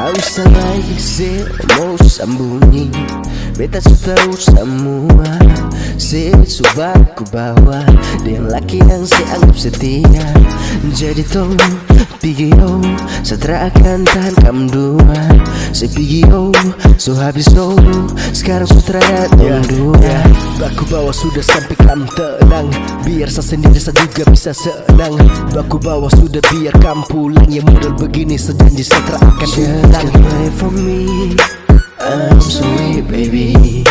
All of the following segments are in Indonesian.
tak usah lagi mau sambunyi, beta sudah tahu semua. Coba ku bawa dia laki yang anggap setia. Jadi tolong pergi setelah akan tahan kamu dua. Pergi so habis sekarang sutra datang dua. Baku bawa sudah sampai kamu tenang, biar saya sendiri saya juga bisa senang. Baku bawa sudah biar kamu pulang, yang modal begini sejanji setelah akan utang. Wait for me, I'm sorry baby,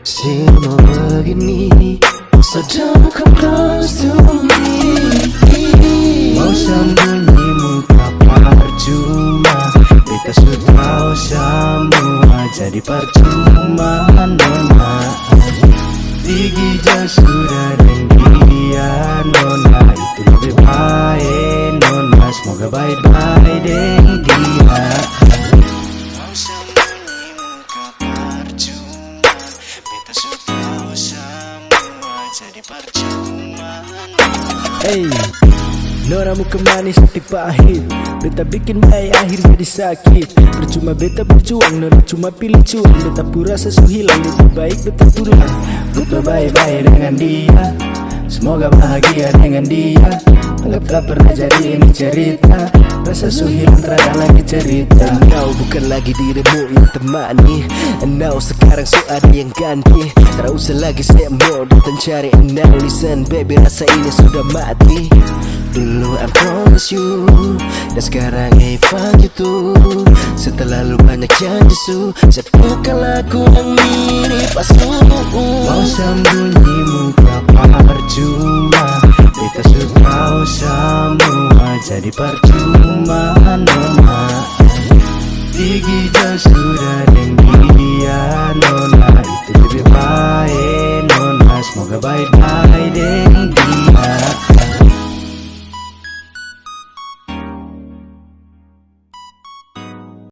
semua begini, so don't come close to me. Mau sembunyi muka percuma, beta sudah tahu semua, jadi percuma nona. Pergi jauh sudah dan dia nona, itu lebih baik nona, semoga baik-baik dengan dia. Mau sembunyi muka percuma, beta sudah tahu semua, jadi percuma. Hey, Nora muka manis hati pahit, beta bikin baik akhir jadi sakit. Percuma beta berjuang, Nora cuma pilih cuan. Beta pura sesu hilang, lebih baik beta pulang. Beta baik-baik dengan dia, semoga bahagia dengan dia. Anggap tak pernah jadi ini cerita, rasa suhilang terada lagi cerita. Kau bukan lagi dirimu yang temani, now sekarang so ada yang ganti. Tak usah lagi saya mau datang cari. Now listen baby, rasa ini sudah mati. Dulu I promise you, dan sekarang hey fuck you too. Setelah lu banyak janji saya bukan lagu yang mirip asu. Mau sembunyi muka percuma, beta sudah tahu semua, jadi percuma nona. Pergi jauh sudah dengan dia nona, itu lebih baik nona, semoga baik-baik deh.